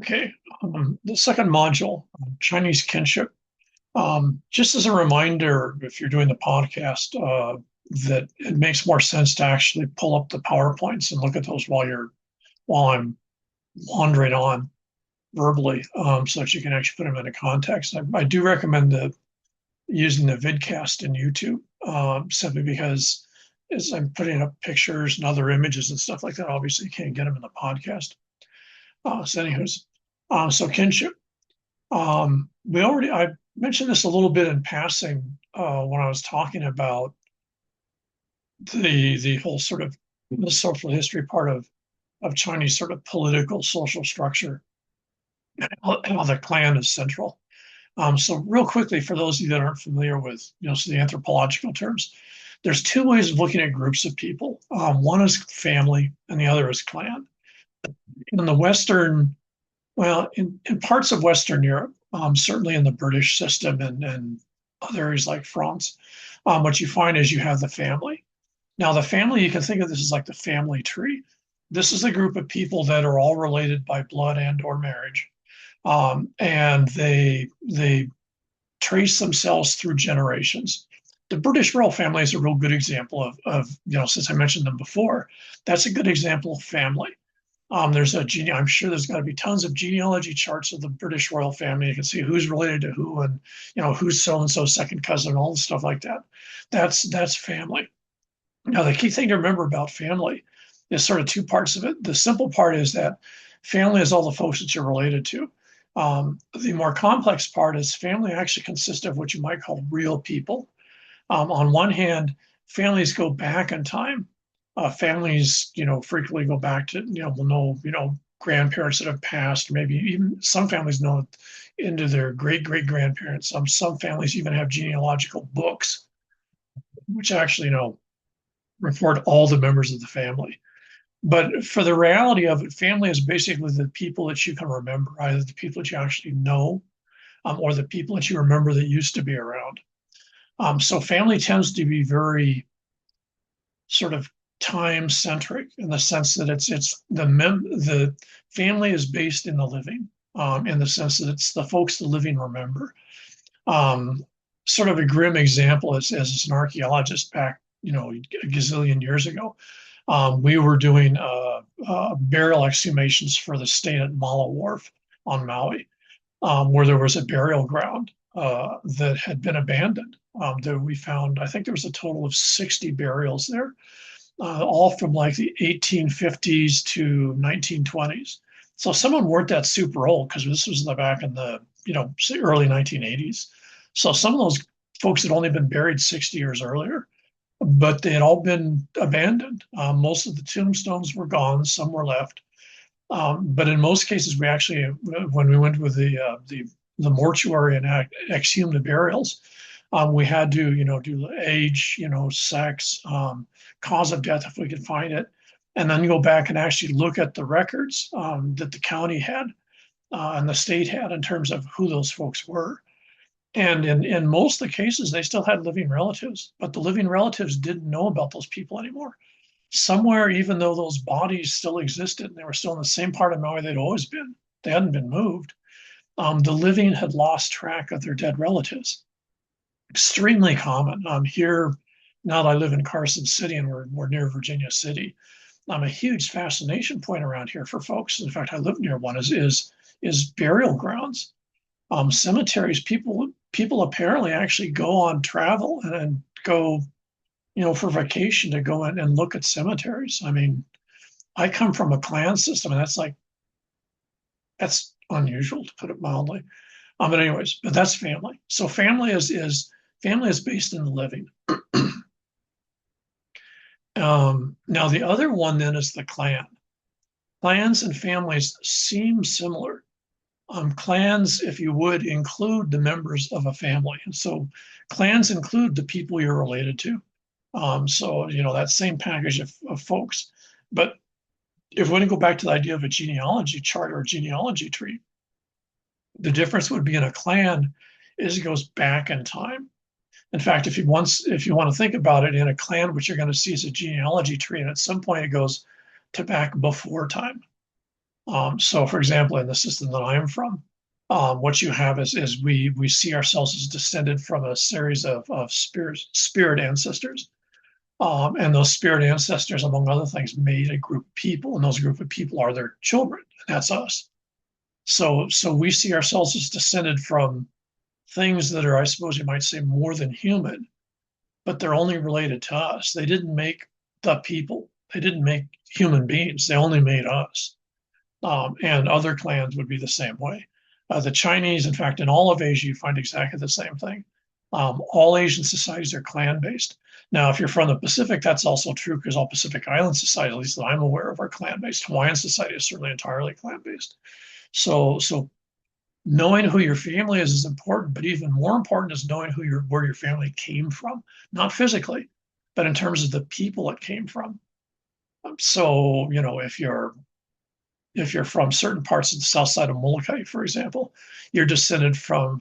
Okay, the second module, Chinese kinship. Just as a reminder, if you're doing the podcast, that it makes more sense to actually pull up the PowerPoints and look at those while I'm wandering on verbally, so that you can actually put them into context. I do recommend using the VidCast in YouTube, simply because as I'm putting up pictures and other images and stuff like that, obviously you can't get them in the podcast. Anyways, so kinship. I mentioned this a little bit in passing when I was talking about the whole sort of the social history part of Chinese sort of political social structure, how the clan is central. So real quickly, for those of you that aren't familiar with so the anthropological terms, there's two ways of looking at groups of people. One is family, and the other is clan. In the Western Well, in parts of Western Europe, certainly in the British system and other areas like France, what you find is you have the family. Now, the family, you can think of this as like the family tree. This is a group of people that are all related by blood and or marriage, and they trace themselves through generations. The British royal family is a real good example of since I mentioned them before, that's a good example of family. I'm sure there's got to be tons of genealogy charts of the British royal family. You can see who's related to who, and who's so and so second cousin, all the stuff like that. That's family. Now the key thing to remember about family is sort of two parts of it. The simple part is that family is all the folks that you're related to. The more complex part is family actually consists of what you might call real people. On one hand, families go back in time. Families, frequently go back to, will know, grandparents that have passed. Maybe even some families know into their great great grandparents. Some families even have genealogical books, which actually, report all the members of the family. But for the reality of it, family is basically the people that you can remember, either the people that you actually know, or the people that you remember that used to be around. So family tends to be very sort of time centric in the sense that the family is based in the living, in the sense that it's the folks the living remember. Um, Sort of a grim example is as an archaeologist back a gazillion years ago. We were doing burial exhumations for the state at Mala Wharf on Maui, where there was a burial ground that had been abandoned. That we found, I think there was a total of 60 burials there, all from like the 1850s to 1920s. So some of them weren't that super old because this was back in the early 1980s. So some of those folks had only been buried 60 years earlier, but they had all been abandoned. Most of the tombstones were gone, some were left. But in most cases, we actually, when we went with the mortuary and exhumed the burials, we had to, do age, sex, cause of death if we could find it, and then go back and actually look at the records that the county had and the state had in terms of who those folks were. And in most of the cases, they still had living relatives, but the living relatives didn't know about those people anymore. Somewhere, even though those bodies still existed and they were still in the same part of Maui they'd always been, they hadn't been moved. The living had lost track of their dead relatives. Extremely common here. Now that I live in Carson City and we're near Virginia City, a huge fascination point around here for folks. In fact, I live near one. Is burial grounds, cemeteries. People apparently actually go on travel and go, for vacation to go in and look at cemeteries. I mean, I come from a clan system, and that's unusual to put it mildly. But anyways, but that's family. So family is based in the living. Now the other one then is the clan. Clans and families seem similar. Clans, if you would, include the members of a family. And so clans include the people you're related to. So, that same package of folks. But if we want to go back to the idea of a genealogy chart or a genealogy tree, the difference would be in a clan is it goes back in time. In fact, if you want to think about it, in a clan, what you're going to see is a genealogy tree, and at some point it goes to back before time. So, for example, in the system that I'm from, what you have is we see ourselves as descended from a series of spirit ancestors. And those spirit ancestors, among other things, made a group of people, and those group of people are their children, and that's us. So we see ourselves as descended from things that are, I suppose you might say, more than human, but they're only related to us. They didn't make the people. They didn't make human beings. They only made us. And other clans would be the same way. The Chinese, in fact, in all of Asia, you find exactly the same thing. All Asian societies are clan based. Now, if you're from the Pacific, that's also true because all Pacific Island societies, at least that I'm aware of, are clan based. Hawaiian society is certainly entirely clan based. So knowing who your family is important, but even more important is knowing where your family came from, not physically, but in terms of the people it came from. So, if you're from certain parts of the south side of Molokai, for example, you're descended from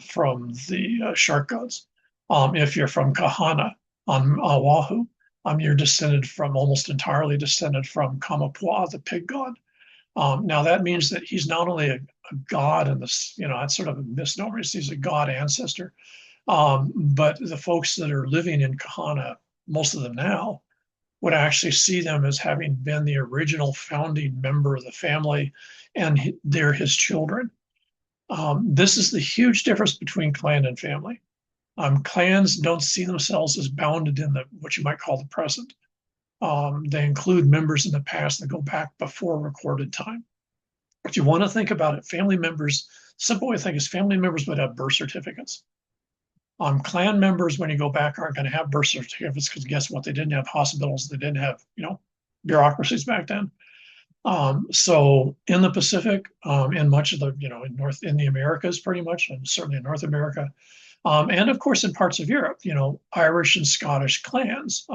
the shark gods. If you're from Kahana on Oahu, you're descended from almost entirely descended from Kamapuaa, the pig god. Now that means that he's not only a god in this, that's sort of a misnomer. He's a god ancestor, but the folks that are living in Kahana, most of them now, would actually see them as having been the original founding member of the family, and they're his children. This is the huge difference between clan and family. Clans don't see themselves as bounded in what you might call the present. They include members in the past that go back before recorded time. If you want to think about it, family members, simple way to think is family members would have birth certificates. Clan members, when you go back, aren't going to have birth certificates because guess what? They didn't have hospitals. They didn't have, bureaucracies back then. So in the Pacific, in much of the, in the Americas, pretty much, and certainly in North America, and of course in parts of Europe, Irish and Scottish clans.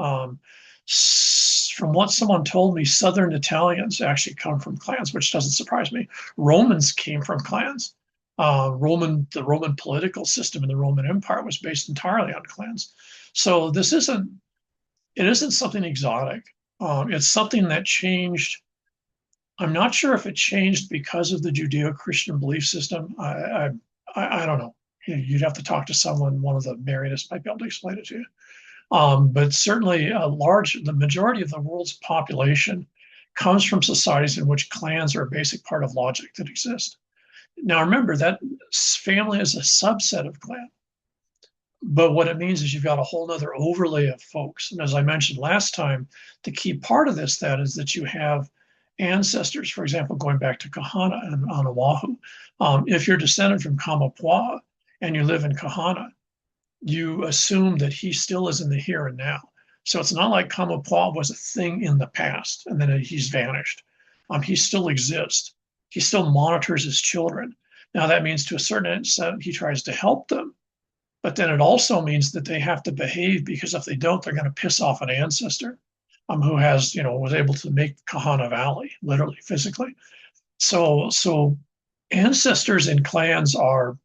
From what someone told me, Southern Italians actually come from clans, which doesn't surprise me. Romans came from clans. The Roman political system in the Roman Empire was based entirely on clans. So it isn't something exotic. It's something that changed. I'm not sure if it changed because of the Judeo-Christian belief system. I don't know. You'd have to talk to someone, one of the Marianists might be able to explain it to you. But certainly the majority of the world's population comes from societies in which clans are a basic part of logic that exist. Now, remember that family is a subset of clan. But what it means is you've got a whole other overlay of folks. And as I mentioned last time, the key part of this then is that you have ancestors, for example, going back to Kahana and on Oahu. If you're descended from Kamapuaa and you live in Kahana, you assume that he still is in the here and now. So it's not like Kamapuaa was a thing in the past and then he's vanished. He still exists. He still monitors his children. Now that means to a certain extent he tries to help them, but then it also means that they have to behave because if they don't, they're going to piss off an ancestor who was able to make Kahana Valley, literally, physically. So ancestors in clans are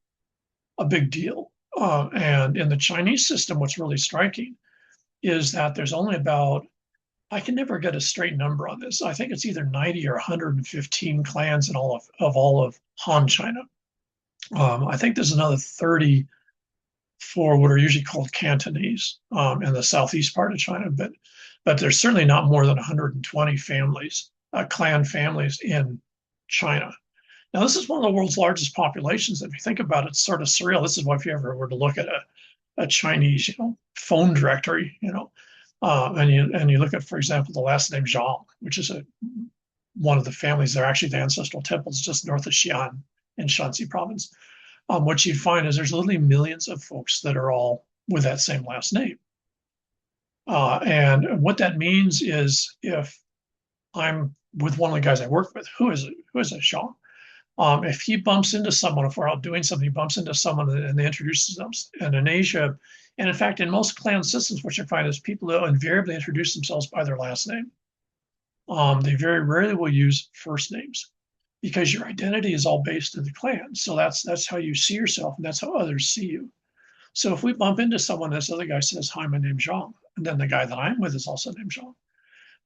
a big deal. And in the Chinese system, what's really striking is that there's only about, I can never get a straight number on this. I think it's either 90 or 115 clans in all of Han China. I think there's another 30 for what are usually called Cantonese in the southeast part of China, but there's certainly not more than 120 families, clan families in China. Now, this is one of the world's largest populations. If you think about it, it's sort of surreal. This is why if you ever were to look at a Chinese, phone directory, and you look at, for example, the last name Zhang, which is one of the families. They're actually the ancestral temples just north of Xi'an in Shanxi province. What you'd find is there's literally millions of folks that are all with that same last name. And what that means is if I'm with one of the guys I work with, who is it, Zhang? If he bumps into someone, if we're out doing something, he bumps into someone and they introduce themselves. And in Asia, and in fact, in most clan systems, what you find is people will invariably introduce themselves by their last name. They very rarely will use first names because your identity is all based in the clan. So that's how you see yourself, and that's how others see you. So if we bump into someone, this other guy says, "Hi, my name's Zhang," and then the guy that I'm with is also named Zhang.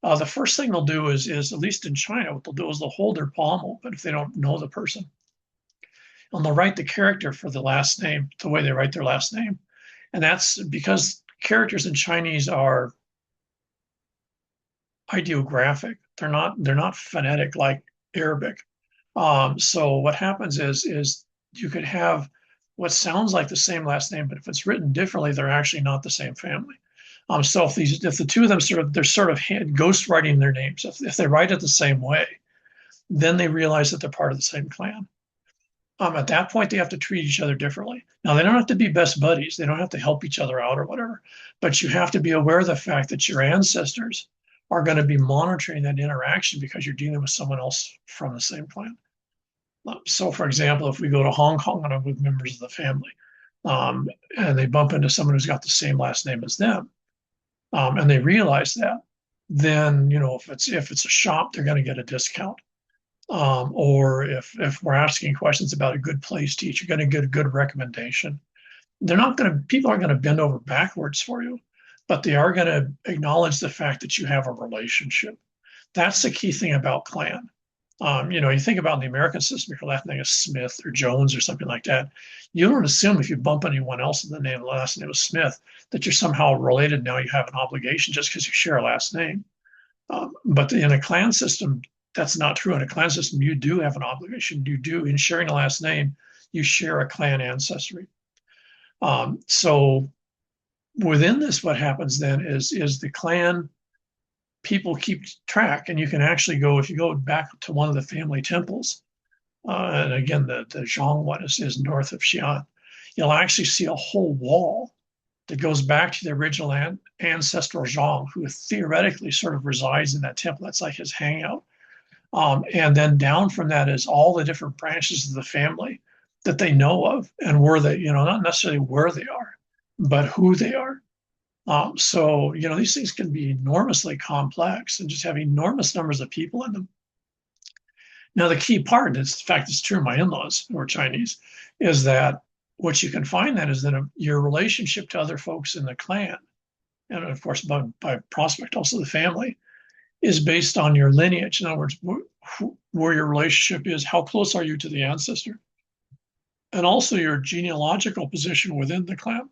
The first thing they'll do is, at least in China, what they'll do is they'll hold their palm open if they don't know the person. And they'll write the character for the last name, the way they write their last name. And that's because characters in Chinese are ideographic. They're not phonetic like Arabic. So what happens is you could have what sounds like the same last name, but if it's written differently, they're actually not the same family. So if the two of them they're sort of ghost writing their names. If they write it the same way, then they realize that they're part of the same clan. At that point, they have to treat each other differently. Now, they don't have to be best buddies. They don't have to help each other out or whatever, but you have to be aware of the fact that your ancestors are going to be monitoring that interaction because you're dealing with someone else from the same clan. So, for example, if we go to Hong Kong and I'm with members of the family, and they bump into someone who's got the same last name as them, and they realize that, then if it's a shop, they're going to get a discount. Or if we're asking questions about a good place to eat, you're going to get a good recommendation. People aren't going to bend over backwards for you, but they are going to acknowledge the fact that you have a relationship. That's the key thing about clan. You think about in the American system, if your last name is Smith or Jones or something like that, you don't assume if you bump anyone else in the name, the last name is Smith, that you're somehow related. Now you have an obligation just because you share a last name. But in a clan system, that's not true. In a clan system, you do have an obligation. You do, in sharing a last name, you share a clan ancestry. So within this, what happens then is the clan people keep track, and you can actually go, if you go back to one of the family temples, and again, the Zhang one is north of Xi'an, you'll actually see a whole wall that goes back to the original ancestral Zhang, who theoretically sort of resides in that temple. That's like his hangout. And then down from that is all the different branches of the family that they know of and where they, not necessarily where they are, but who they are. So these things can be enormously complex and just have enormous numbers of people in them. Now, the key part, in fact, it's true of my in-laws who are Chinese, is that what you can find then is that your relationship to other folks in the clan, and of course, by prospect, also the family, is based on your lineage. In other words, where your relationship is, how close are you to the ancestor, and also your genealogical position within the clan.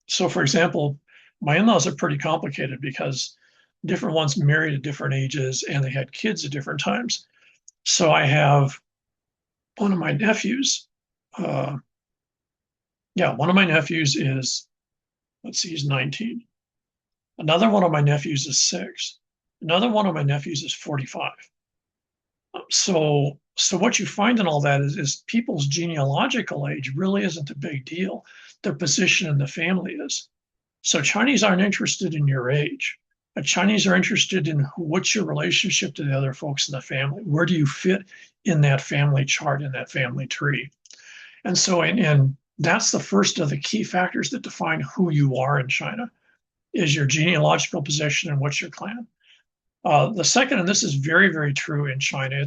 So, for example, my in-laws are pretty complicated because different ones married at different ages and they had kids at different times. So I have one of my nephews. One of my nephews is, let's see, he's 19. Another one of my nephews is 6. Another one of my nephews is 45. So what you find in all that is people's genealogical age really isn't a big deal. Their position in the family is. So Chinese aren't interested in your age. Chinese are interested in what's your relationship to the other folks in the family. Where do you fit in that family chart, in that family tree? And so, and that's the first of the key factors that define who you are in China, is your genealogical position and what's your clan. The second, and this is very, very true in China,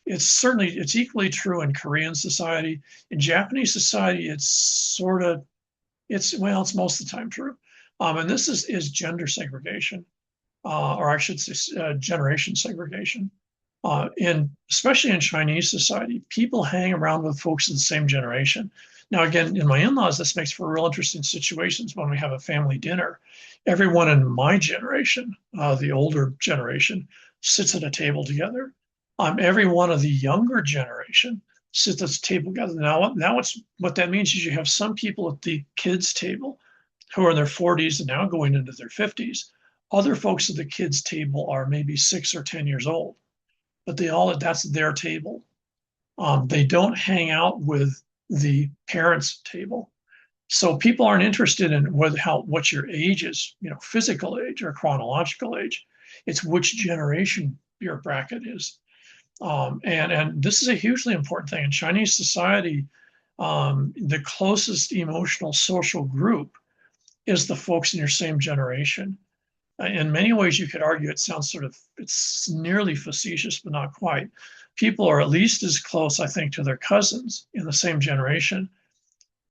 it's equally true in Korean society. In Japanese society, it's most of the time true. And this is gender segregation, or I should say generation segregation. Especially in Chinese society, people hang around with folks in the same generation. Now, again, in my in-laws, this makes for real interesting situations when we have a family dinner. Everyone in my generation, the older generation, sits at a table together. Every one of the younger generation sits at the table together. Now what that means is you have some people at the kids' table who are in their 40s and now going into their 50s. Other folks at the kids' table are maybe 6 or 10 years old, but that's their table. They don't hang out with the parents' table. So people aren't interested in what your age is, physical age or chronological age. It's which generation your bracket is. And this is a hugely important thing. In Chinese society, the closest emotional social group is the folks in your same generation. In many ways, you could argue it's nearly facetious, but not quite. People are at least as close, I think, to their cousins in the same generation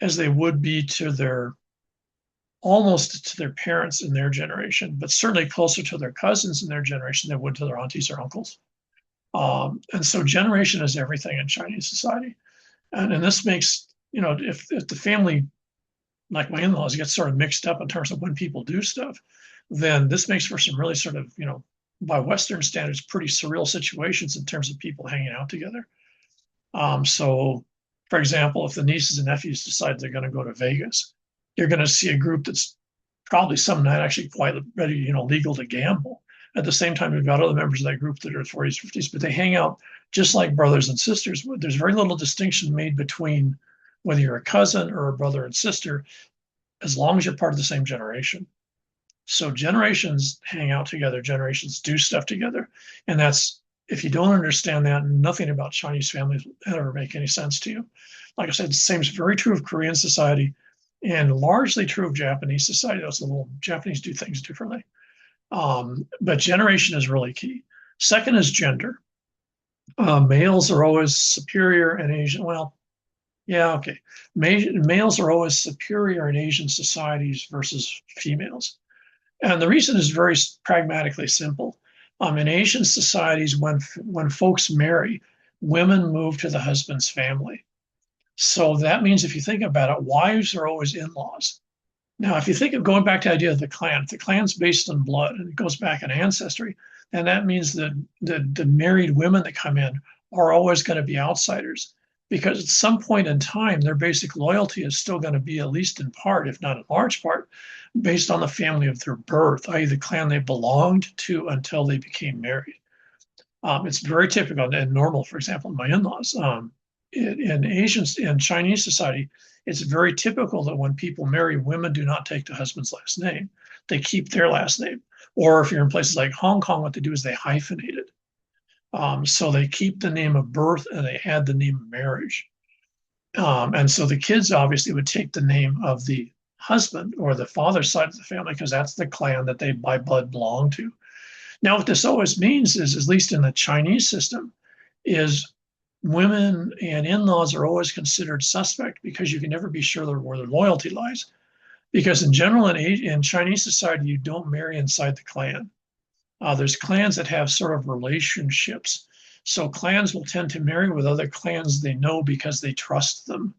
as they would be to their almost to their parents in their generation, but certainly closer to their cousins in their generation than would to their aunties or uncles. And so generation is everything in Chinese society. And this makes, if the family, like my in-laws, gets sort of mixed up in terms of when people do stuff, then this makes for some really sort of, by Western standards, pretty surreal situations in terms of people hanging out together. So, for example, if the nieces and nephews decide they're going to go to Vegas, you're going to see a group that's probably some night actually quite ready, legal to gamble. At the same time, we've got other members of that group that are 40s, 50s, but they hang out just like brothers and sisters. There's very little distinction made between whether you're a cousin or a brother and sister, as long as you're part of the same generation. So generations hang out together, generations do stuff together. And that's, if you don't understand that, nothing about Chinese families will ever make any sense to you. Like I said, the same is very true of Korean society and largely true of Japanese society. Those little Japanese do things differently. But generation is really key. Second is gender. Males are always superior in Asian. Well, yeah, okay. Males are always superior in Asian societies versus females. And the reason is very pragmatically simple. In Asian societies, when folks marry, women move to the husband's family. So that means if you think about it, wives are always in-laws. Now, if you think of going back to the idea of the clan, if the clan's based on blood and it goes back in ancestry, then that means that the married women that come in are always going to be outsiders, because at some point in time, their basic loyalty is still going to be, at least in part, if not in large part, based on the family of their birth, i.e. the clan they belonged to until they became married. It's very typical and normal, for example, in my in-laws. In Chinese society, it's very typical that when people marry, women do not take the husband's last name. They keep their last name. Or if you're in places like Hong Kong, what they do is they hyphenate it. So they keep the name of birth and they add the name of marriage. And so the kids obviously would take the name of the husband or the father's side of the family, because that's the clan that they by blood belong to. Now, what this always means is, at least in the Chinese system, is women and in-laws are always considered suspect, because you can never be sure where their loyalty lies. Because in general, in Chinese society, you don't marry inside the clan. There's clans that have sort of relationships. So clans will tend to marry with other clans they know because they trust them.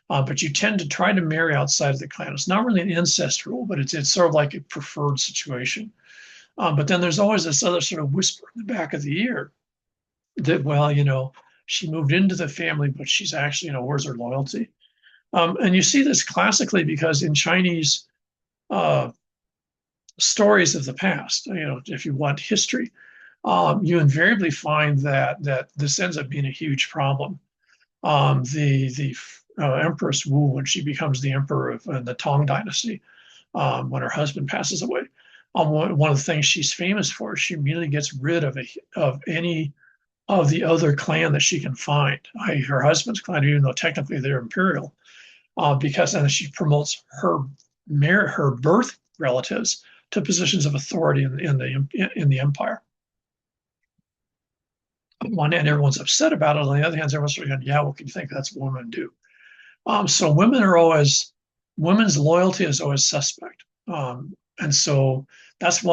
But you tend to try to marry outside of the clan. It's not really an incest rule, but it's sort of like a preferred situation. But then there's always this other sort of whisper in the back of the ear that, well, she moved into the family, but she's actually, where's her loyalty? And you see this classically because in Chinese stories of the past, if you want history, you invariably find that this ends up being a huge problem. The Empress Wu, when she becomes the emperor of the Tang Dynasty, when her husband passes away, one of the things she's famous for, she immediately gets rid of any of the other clan that she can find, i.e. her husband's clan, even though technically they're imperial, because then she promotes her birth relatives to positions of authority in the empire. On one hand, everyone's upset about it. On the other hand, everyone's sort of going, yeah, what can you think that's what women do? So women's loyalty is always suspect. And so that's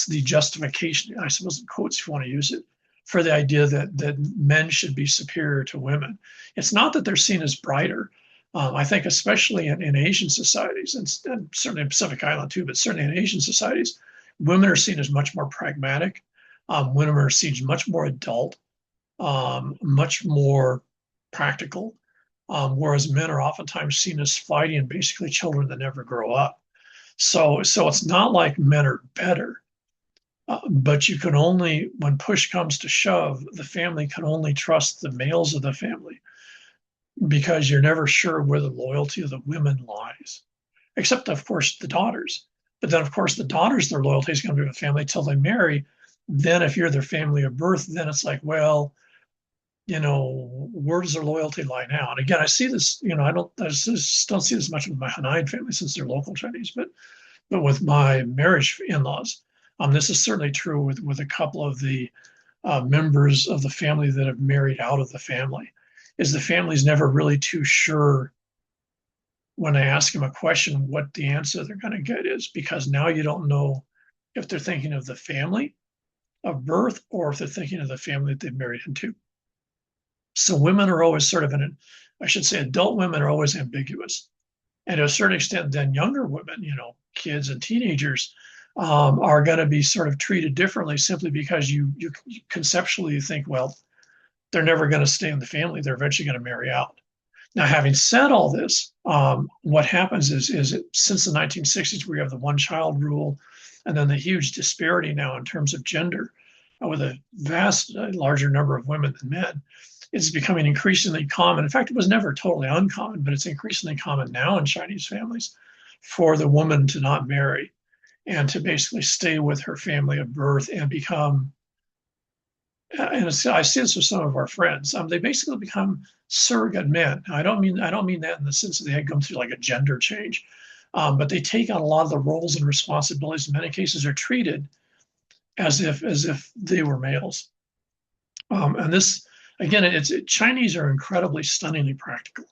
the justification, I suppose, in quotes, if you want to use it, for the idea that men should be superior to women. It's not that they're seen as brighter. I think especially in Asian societies, and certainly in Pacific Island too, but certainly in Asian societies, women are seen as much more pragmatic. Women are seen as much more adult, much more practical, whereas men are oftentimes seen as fighting and basically children that never grow up. So it's not like men are better, but you can only, when push comes to shove, the family can only trust the males of the family, because you're never sure where the loyalty of the women lies, except, of course, the daughters. But then, of course, the daughters, their loyalty is going to be to the family till they marry. Then if you're their family of birth, then it's like, well, where does their loyalty lie now? And again, I see this, I just don't see this much with my Hanai family since they're local Chinese, but with my marriage in-laws, this is certainly true with a couple of the members of the family that have married out of the family. Is the family's never really too sure when I ask them a question, what the answer they're going to get is, because now you don't know if they're thinking of the family of birth or if they're thinking of the family that they've married into. So women are always sort of I should say, adult women are always ambiguous. And to a certain extent, then younger women, kids and teenagers, are going to be sort of treated differently simply because you conceptually think, well, they're never going to stay in the family. They're eventually going to marry out. Now, having said all this, what happens is since the 1960s, we have the one-child rule, and then the huge disparity now in terms of gender, with a vast larger number of women than men. It's becoming increasingly common. In fact, it was never totally uncommon, but it's increasingly common now in Chinese families for the woman to not marry and to basically stay with her family of birth and become, and I see this with some of our friends. They basically become surrogate men. I don't mean that in the sense that they had gone through like a gender change, but they take on a lot of the roles and responsibilities. In many cases, are treated as if they were males. And this, again, Chinese are incredibly stunningly practical.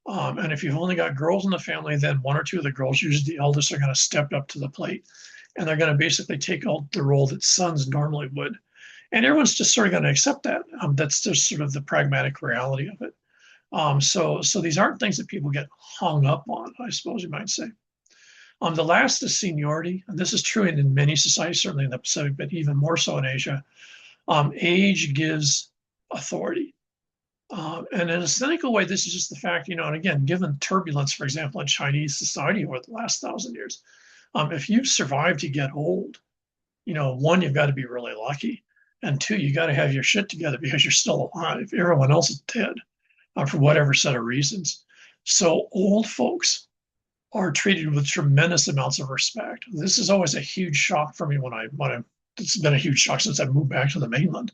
And if you've only got girls in the family, then one or two of the girls, usually the eldest, are going to step up to the plate, and they're going to basically take out the role that sons normally would. And everyone's just sort of going to accept that. That's just sort of the pragmatic reality of it. So these aren't things that people get hung up on, I suppose you might say. The last is seniority, and this is true in many societies, certainly in the Pacific, but even more so in Asia. Age gives authority. And in a cynical way, this is just the fact, and again, given turbulence, for example, in Chinese society over the last 1,000 years, if you've survived to get old, one, you've got to be really lucky. And two, you got to have your shit together because you're still alive. Everyone else is dead for whatever set of reasons. So old folks are treated with tremendous amounts of respect. This is always a huge shock for me it's been a huge shock since I moved back to the mainland.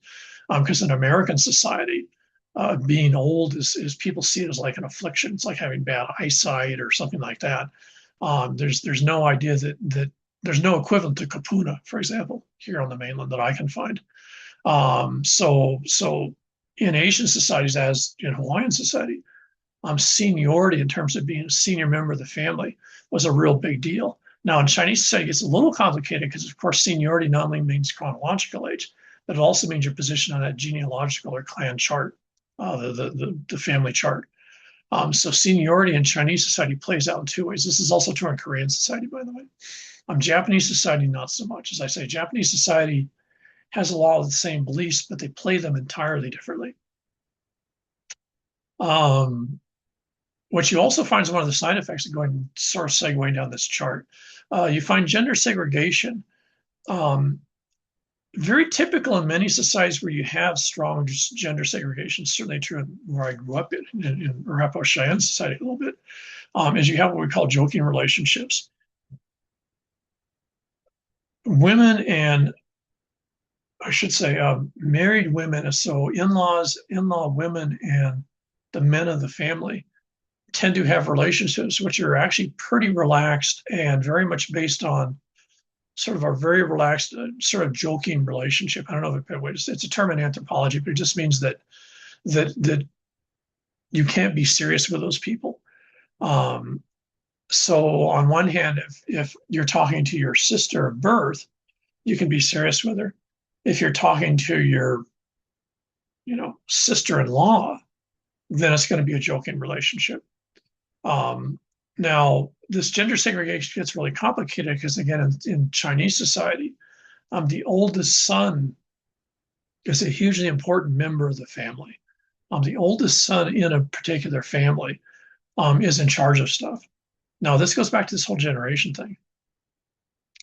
Because in American society, being old is people see it as like an affliction. It's like having bad eyesight or something like that. There's no idea that there's no equivalent to kapuna, for example, here on the mainland that I can find. So in Asian societies, as in Hawaiian society, seniority in terms of being a senior member of the family was a real big deal. Now in Chinese society, it's a little complicated because, of course, seniority not only means chronological age, but it also means your position on that genealogical or clan chart, the family chart. So seniority in Chinese society plays out in two ways. This is also true in Korean society, by the way. Japanese society, not so much. As I say, Japanese society has a lot of the same beliefs, but they play them entirely differently. What you also find is one of the side effects of segueing down this chart. You find gender segregation. Very typical in many societies where you have strong gender segregation, certainly true where I grew up in Arapaho Cheyenne society a little bit, is you have what we call joking relationships. Women and, I should say, married women, so in-law women and the men of the family tend to have relationships which are actually pretty relaxed and very much based on sort of a very relaxed, sort of joking relationship. I don't know if it's a term in anthropology, but it just means that you can't be serious with those people. So on one hand, if you're talking to your sister of birth, you can be serious with her. If you're talking to your, sister-in-law, then it's going to be a joking relationship. Now, this gender segregation gets really complicated because, again, in Chinese society, the oldest son is a hugely important member of the family. The oldest son in a particular family is in charge of stuff. Now, this goes back to this whole generation thing.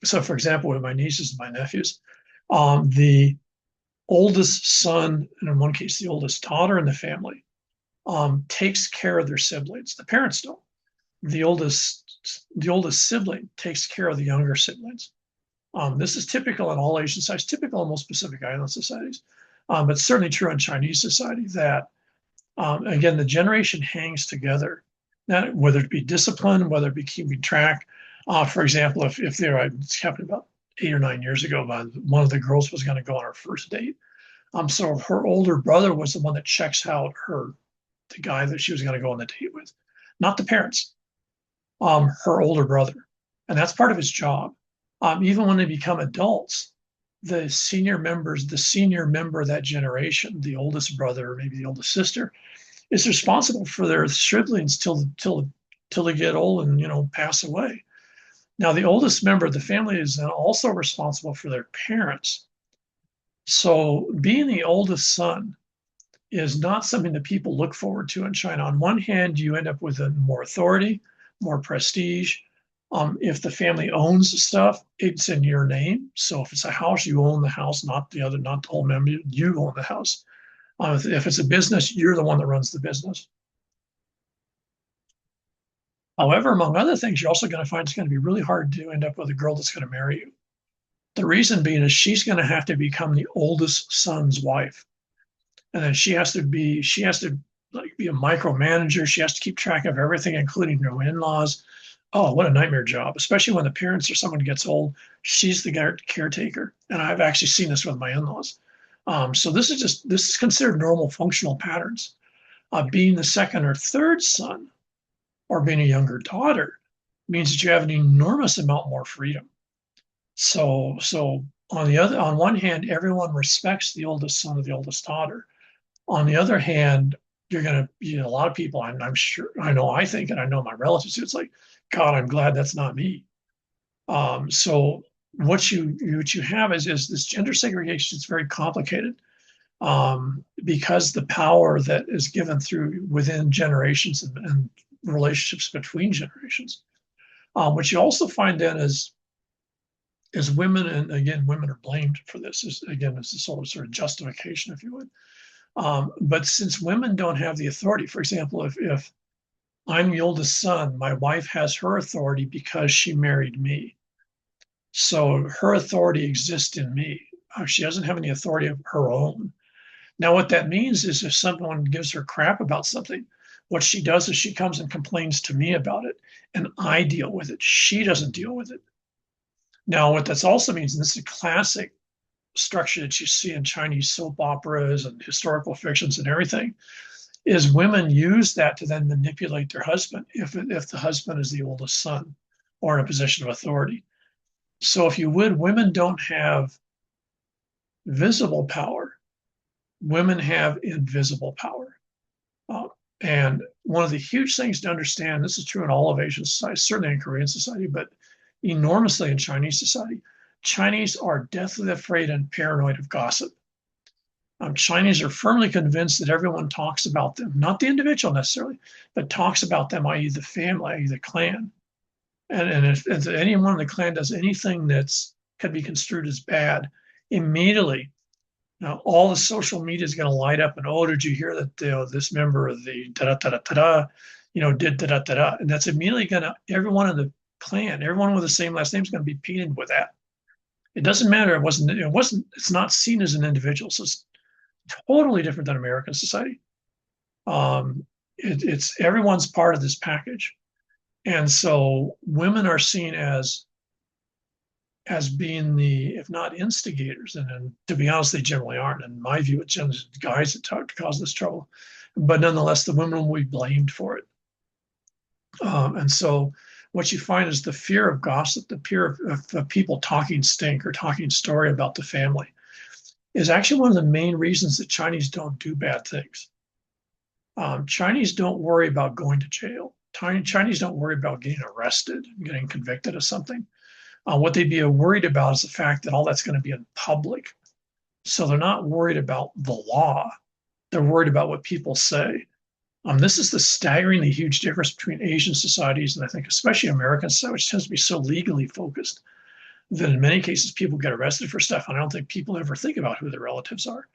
So, for example, with my nieces and my nephews, the oldest son, and in one case, the oldest daughter in the family, takes care of their siblings. The parents don't. The oldest sibling takes care of the younger siblings. This is typical in all Asian societies, typical in most Pacific Island societies, but certainly true in Chinese society that, again, the generation hangs together, whether it be discipline, whether it be keeping track. For example, if it's happened about 8 or 9 years ago, one of the girls was going to go on her first date. So her older brother was the one that checks out the guy that she was going to go on the date with, not the parents. her older brother. And that's part of his job. Even when they become adults, the senior members, the senior member of that generation, the oldest brother or maybe the oldest sister, is responsible for their siblings till they get old and pass away. Now, the oldest member of the family is then also responsible for their parents. So, being the oldest son is not something that people look forward to in China. On one hand, you end up with more authority, more prestige. If the family owns stuff, it's in your name. So if it's a house, you own the house, not the whole member. You own the house. If it's a business, you're the one that runs the business. However, among other things, you're also going to find it's going to be really hard to end up with a girl that's going to marry you. The reason being is she's going to have to become the oldest son's wife. And then she has to like be a micromanager. She has to keep track of everything, including her in-laws. Oh, what a nightmare job, especially when the parents or someone gets old. She's the caretaker. And I've actually seen this with my in-laws. So this is considered normal functional patterns. Being the second or third son or being a younger daughter means that you have an enormous amount more freedom. So on one hand, everyone respects the oldest son or the oldest daughter. On the other hand, you're going to, a lot of people, I'm sure, I think, and I know my relatives, it's like, God, I'm glad that's not me. So what you have is this gender segregation. It's very complicated because the power that is given through within generations and relationships between generations. What you also find then is women, and again, women are blamed for this. Is again, it's a sort of justification, if you would. But since women don't have the authority, for example, if I'm the oldest son, my wife has her authority because she married me. So her authority exists in me. She doesn't have any authority of her own. Now, what that means is if someone gives her crap about something, what she does is she comes and complains to me about it, and I deal with it. She doesn't deal with it. Now, what that also means, and this is a classic structure that you see in Chinese soap operas and historical fictions and everything, is women use that to then manipulate their husband if the husband is the oldest son or in a position of authority. So if you would, women don't have visible power. Women have invisible power. And one of the huge things to understand, this is true in all of Asian society, certainly in Korean society, but enormously in Chinese society, Chinese are deathly afraid and paranoid of gossip. Chinese are firmly convinced that everyone talks about them, not the individual necessarily, but talks about them, i.e., the family, i.e., the clan. And if anyone in the clan does anything that's could be construed as bad, immediately, all the social media is going to light up and, oh, did you hear that this member of the da da da da da, did da da da da, and that's immediately going to everyone in the clan, everyone with the same last name is going to be painted with that. It doesn't matter. It's not seen as an individual. So it's totally different than American society. It's everyone's part of this package. And so women are seen as being the, if not instigators, and to be honest, they generally aren't. In my view, it's generally guys that cause this trouble. But nonetheless, the women will be blamed for it. And so what you find is the fear of gossip, the fear of people talking stink or talking story about the family is actually one of the main reasons that Chinese don't do bad things. Chinese don't worry about going to jail. Chinese don't worry about getting arrested, getting convicted of something. What they'd be worried about is the fact that all that's going to be in public. So they're not worried about the law. They're worried about what people say. This is the staggeringly huge difference between Asian societies and I think especially American society, which tends to be so legally focused that in many cases people get arrested for stuff. And I don't think people ever think about who their relatives are.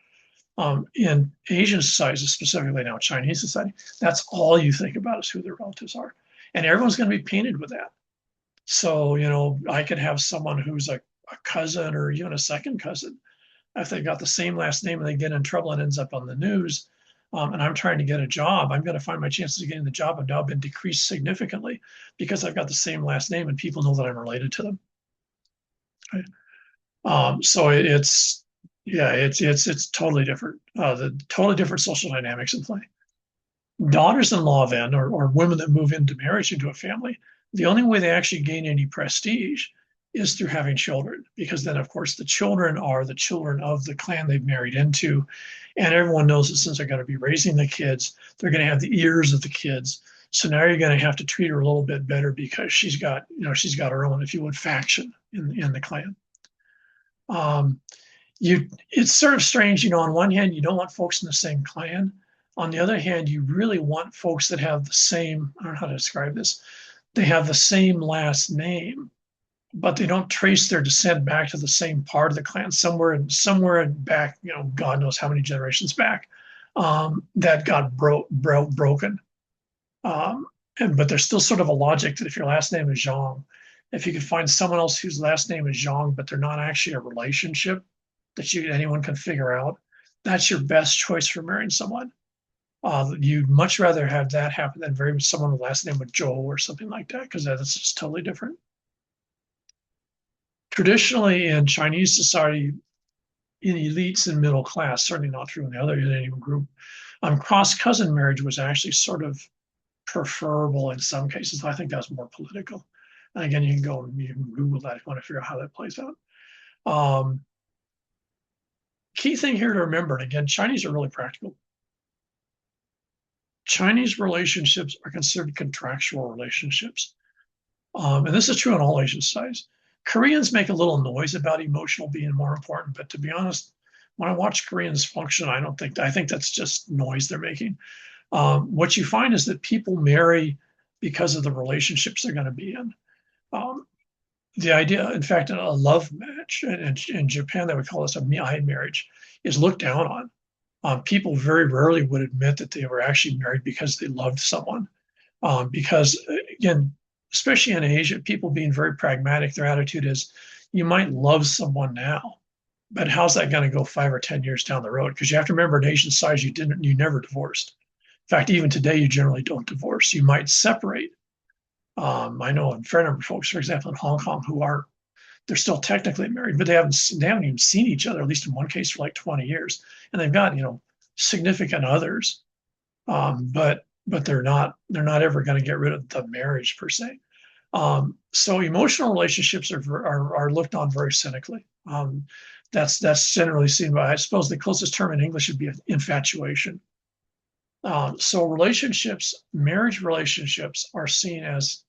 In Asian societies, specifically now Chinese society, that's all you think about is who their relatives are. And everyone's going to be painted with that. So, I could have someone who's a cousin or even a second cousin. If they got the same last name and they get in trouble and ends up on the news, and I'm trying to get a job, I'm going to find my chances of getting the job have now been decreased significantly because I've got the same last name and people know that I'm related to them. Right? So it's totally different. The totally different social dynamics in play. Daughters-in-law then, or women that move into marriage into a family, The only way they actually gain any prestige is through having children, because then, of course, the children are the children of the clan they've married into. And everyone knows that since they're going to be raising the kids, they're going to have the ears of the kids. So now you're going to have to treat her a little bit better because she's got her own, if you would, faction in the clan. Um, it's sort of strange, on one hand, you don't want folks in the same clan. On the other hand, you really want folks that have the same, I don't know how to describe this, they have the same last name, but they don't trace their descent back to the same part of the clan. Somewhere in back, God knows how many generations back, that got broken. Um, but there's still sort of a logic that if your last name is Zhang, if you can find someone else whose last name is Zhang, but they're not actually a relationship that anyone can figure out, that's your best choice for marrying someone. You'd much rather have that happen than marry someone with last name with Zhou or something like that, because that's just totally different. Traditionally, in Chinese society, in elites and middle class, certainly not true in the other Indian group, cross cousin marriage was actually sort of preferable in some cases. I think that's more political. And again, you can Google that if you want to figure out how that plays out. Key thing here to remember, and again, Chinese are really practical. Chinese relationships are considered contractual relationships. And this is true in all Asian societies. Koreans make a little noise about emotional being more important, but to be honest, when I watch Koreans function, I think that's just noise they're making. What you find is that people marry because of the relationships they're going to be in. The idea, in fact, a love match, and in Japan, they would call this a miai marriage, is looked down on. People very rarely would admit that they were actually married because they loved someone. Because, again, especially in Asia, people being very pragmatic, their attitude is you might love someone now, but how's that going to go 5 or 10 years down the road? Because you have to remember, in Asian society, you never divorced. In fact, even today, you generally don't divorce. You might separate. I know a fair number of folks, for example, in Hong Kong, they're still technically married, but they haven't even seen each other, at least in one case, for like 20 years, and they've got significant others, but they're not ever going to get rid of the marriage per se. So emotional relationships are looked on very cynically. That's generally seen by, I suppose, the closest term in English would be infatuation. So marriage relationships are seen as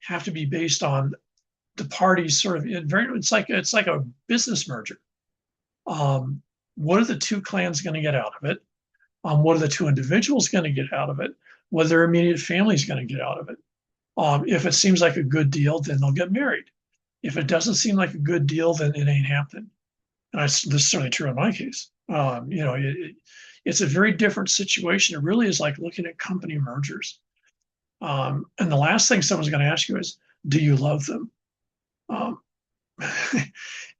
have to be based on the parties sort of it's like a business merger. What are the two clans going to get out of it? What are the two individuals going to get out of it? What are their immediate families going to get out of it? If it seems like a good deal, then they'll get married. If it doesn't seem like a good deal, then it ain't happening. And this is certainly true in my case. It's a very different situation. It really is like looking at company mergers. And the last thing someone's going to ask you is, do you love them? I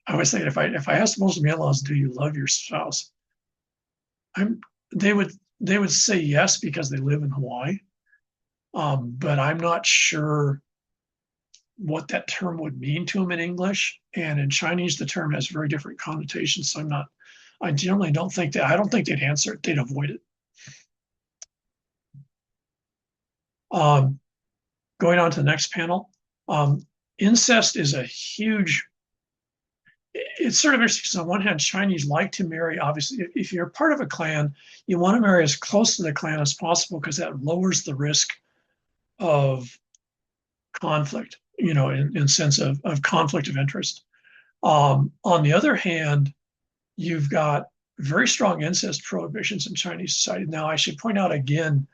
always think if I ask most of my in-laws, do you love your spouse? They would say yes because they live in Hawaii. But I'm not sure what that term would mean to them in English. And in Chinese, the term has very different connotations. So I generally don't think they'd answer it. They'd avoid it. Going on to the next panel. Incest is a huge, it's sort of interesting. On one hand, Chinese like to marry, obviously, if you're part of a clan, you want to marry as close to the clan as possible because that lowers the risk of conflict, in sense of conflict of interest. On the other hand, you've got very strong incest prohibitions in Chinese society. Now, I should point out again,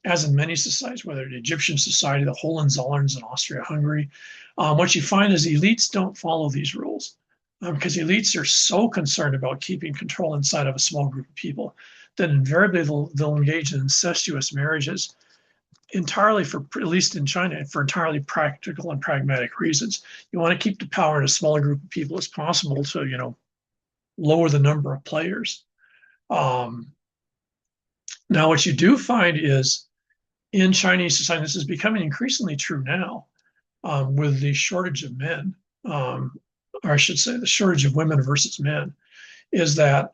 as in many societies, whether it's Egyptian society, the Hohenzollerns in Austria-Hungary, what you find is elites don't follow these rules because elites are so concerned about keeping control inside of a small group of people that invariably they'll engage in incestuous marriages entirely at least in China, for entirely practical and pragmatic reasons. You want to keep the power in a smaller group of people as possible to, lower the number of players. Now, what you do find is in Chinese society, this is becoming increasingly true now with the shortage of men, or I should say the shortage of women versus men, is that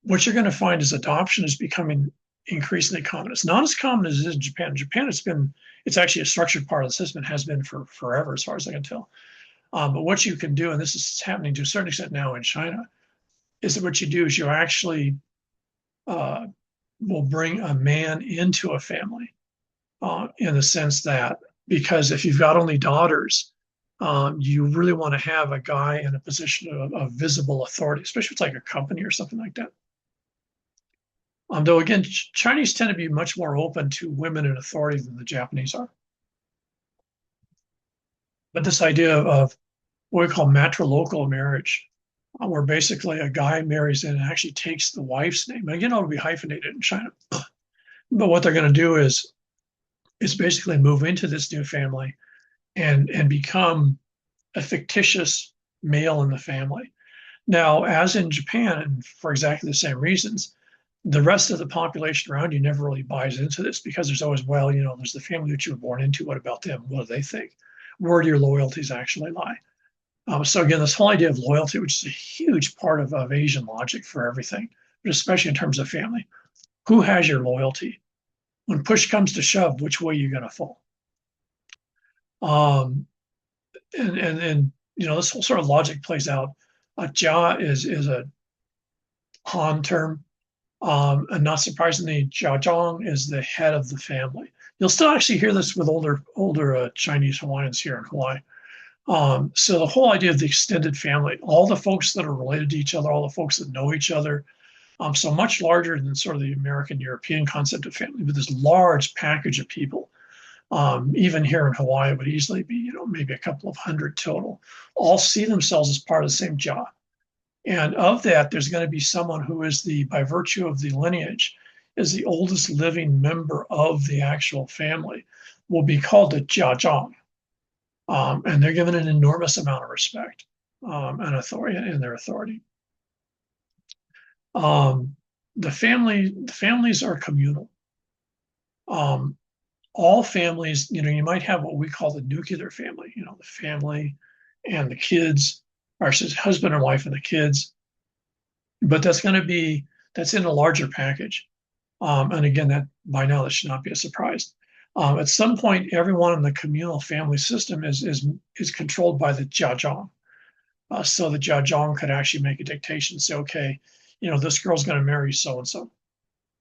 what you're going to find is adoption is becoming increasingly common. It's not as common as it is in Japan. In Japan, it's actually a structured part of the system. It has been for forever, as far as I can tell. But what you can do, and this is happening to a certain extent now in China, is that what you do is you actually uh, will bring a man into a family in the sense that because if you've got only daughters, you really want to have a guy in a position of visible authority, especially if it's like a company or something like that. Though again, Chinese tend to be much more open to women in authority than the Japanese are. But this idea of what we call matrilocal marriage, where basically a guy marries in and actually takes the wife's name. Again, it'll be hyphenated in China. But what they're going to do is basically move into this new family and become a fictitious male in the family. Now, as in Japan, and for exactly the same reasons, the rest of the population around you never really buys into this because there's always, well, there's the family that you were born into. What about them? What do they think? Where do your loyalties actually lie? So again, this whole idea of loyalty, which is a huge part of Asian logic for everything, but especially in terms of family. Who has your loyalty? When push comes to shove, which way are you going to fall? Um, and this whole sort of logic plays out. Jia is a Han term, and not surprisingly, Jiazhong is the head of the family. You'll still actually hear this with older Chinese Hawaiians here in Hawaii. So the whole idea of the extended family, all the folks that are related to each other, all the folks that know each other, so much larger than sort of the American European concept of family, but this large package of people. Even here in Hawaii would easily be, maybe a couple of hundred total, all see themselves as part of the same jia. And of that, there's going to be someone who is by virtue of the lineage, is the oldest living member of the actual family, will be called the jiazhang. And they're given an enormous amount of respect and authority in their authority. The families are communal. All families, you might have what we call the nuclear family, the family and the kids, or husband and wife and the kids. But that's in a larger package. And again, that by now, that should not be a surprise. At some point, everyone in the communal family system is controlled by the jiazhang. So the jiazhang could actually make a dictation, say, okay, this girl's going to marry so and so.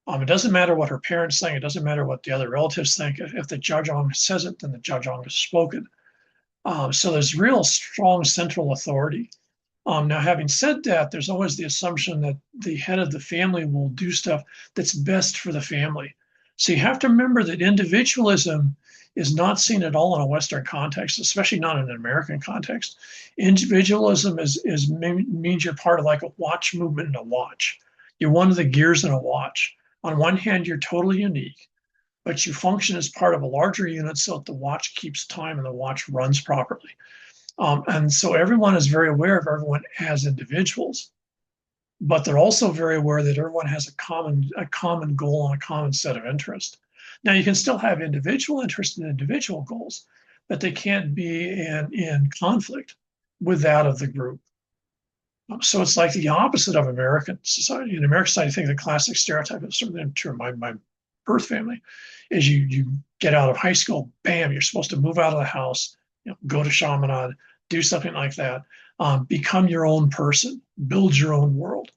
It doesn't matter what her parents think. It doesn't matter what the other relatives think. If the jiazhang says it, then the jiazhang is spoken. So there's real strong central authority. Now, having said that, there's always the assumption that the head of the family will do stuff that's best for the family. So you have to remember that individualism is not seen at all in a Western context, especially not in an American context. Individualism means you're part of like a watch movement in a watch. You're one of the gears in a watch. On one hand, you're totally unique, but you function as part of a larger unit so that the watch keeps time and the watch runs properly. And so everyone is very aware of everyone as individuals, but they're also very aware that everyone has a common goal and a common set of interests. Now, you can still have individual interests and individual goals, but they can't be in conflict with that of the group. So it's like the opposite of American society. In American society, I think the classic stereotype is certainly true of my birth family, is you get out of high school, bam, you're supposed to move out of the house, go to chaminade, do something like that, become your own person, build your own world.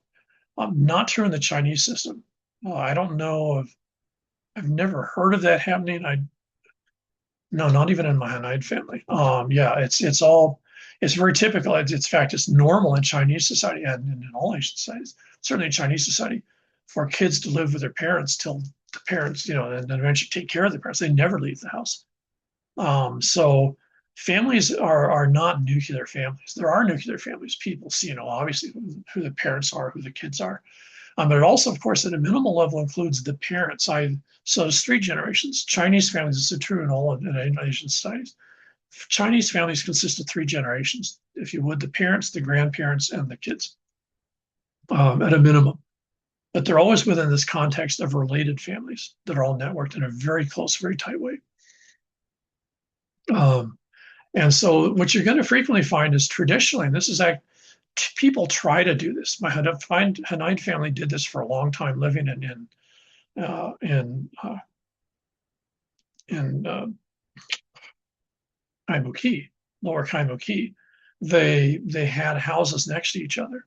Not true in the Chinese system. I don't know I've never heard of that happening. No, not even in my Hanai family. Yeah, it's very typical. In fact, it's normal in Chinese society and in all Asian societies, certainly in Chinese society, for kids to live with their parents till the parents, and then eventually take care of the parents. They never leave the house. So families are not nuclear families. There are nuclear families. People see, obviously who the parents are, who the kids are. But it also, of course, at a minimal level includes the parents. So there's three generations. Chinese families, this is true in all Asian societies. Chinese families consist of three generations, if you would, the parents, the grandparents, and the kids, at a minimum. But they're always within this context of related families that are all networked in a very close, very tight way. And so what you're going to frequently find is traditionally, and this is like, people try to do this. My Hanai family did this for a long time, living in in Kaimuki, Lower Kaimuki. They had houses next to each other.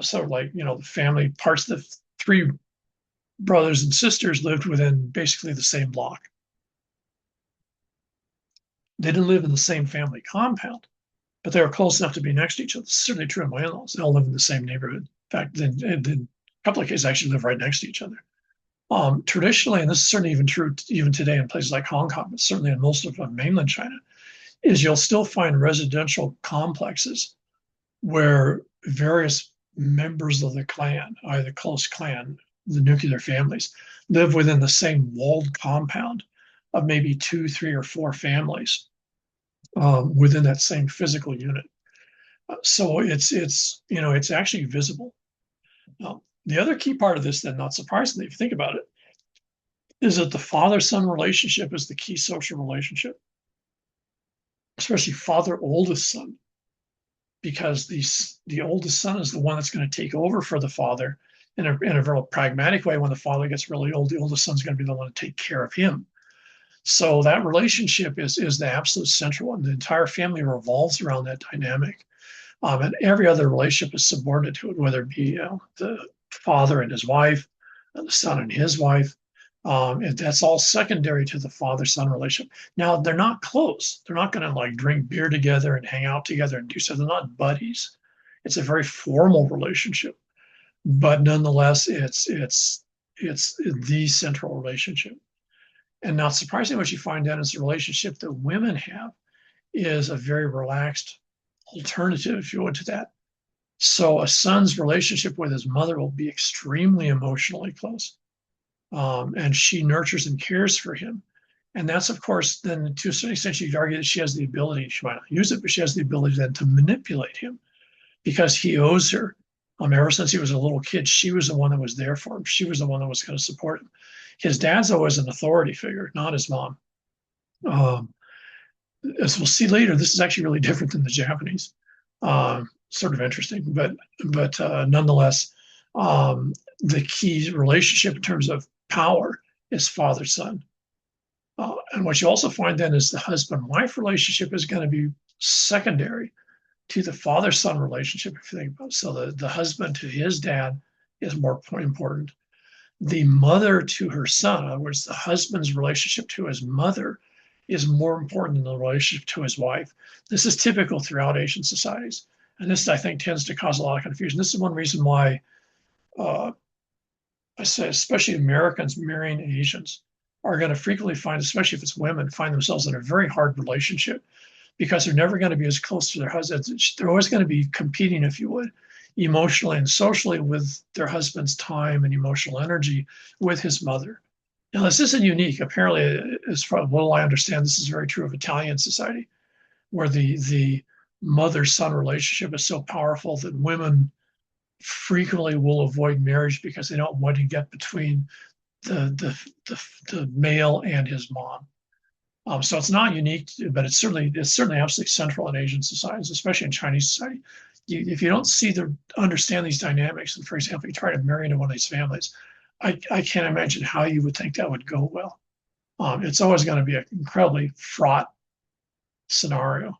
So like, the family parts of the three brothers and sisters lived within basically the same block. They didn't live in the same family compound, but they were close enough to be next to each other. It's certainly true of my in-laws. They all live in the same neighborhood. In fact, in a couple of cases, actually live right next to each other. Traditionally, and this is certainly even true even today in places like Hong Kong, but certainly in most of mainland China, is you'll still find residential complexes where various members of the clan, either close clan, the nuclear families, live within the same walled compound of maybe 2, 3, or 4 families within that same physical unit. So it's actually visible. The other key part of this, then, not surprisingly, if you think about it, is that the father-son relationship is the key social relationship, especially father oldest son, because the oldest son is the one that's going to take over for the father in a very pragmatic way. When the father gets really old, the oldest son's going to be the one to take care of him. So that relationship is the absolute central one. The entire family revolves around that dynamic. And every other relationship is subordinate to it, whether it be the father and his wife, the son and his wife. And that's all secondary to the father-son relationship. Now, they're not close. They're not going to like drink beer together and hang out together and do so. They're not buddies. It's a very formal relationship, but nonetheless, it's the central relationship. And not surprisingly, what you find then is the relationship that women have is a very relaxed alternative, if you would, to that. So a son's relationship with his mother will be extremely emotionally close. And she nurtures and cares for him. And that's, of course, then to a certain extent, you could argue that she has the ability, she might not use it, but she has the ability then to manipulate him because he owes her. Ever since he was a little kid, she was the one that was there for him. She was the one that was going to support him. His dad's always an authority figure, not his mom. As we'll see later, this is actually really different than the Japanese. Sort of interesting, but nonetheless, the key relationship in terms of power is father-son. And what you also find then is the husband-wife relationship is going to be secondary to the father-son relationship, if you think about it. So the husband to his dad is more important. The mother to her son, in other words, the husband's relationship to his mother is more important than the relationship to his wife. This is typical throughout Asian societies. And this, I think, tends to cause a lot of confusion. This is one reason why I say, especially Americans marrying Asians are going to frequently find, especially if it's women, find themselves in a very hard relationship because they're never going to be as close to their husbands. They're always going to be competing, if you would, emotionally and socially with their husband's time and emotional energy with his mother. Now, this isn't unique. Apparently, as far as what I understand, this is very true of Italian society, where the mother-son relationship is so powerful that women frequently will avoid marriage because they don't want to get between the male and his mom. So it's not unique, but it's certainly absolutely central in Asian societies, especially in Chinese society. If you don't understand these dynamics, and for example, you try to marry into one of these families, I can't imagine how you would think that would go well. It's always going to be an incredibly fraught scenario.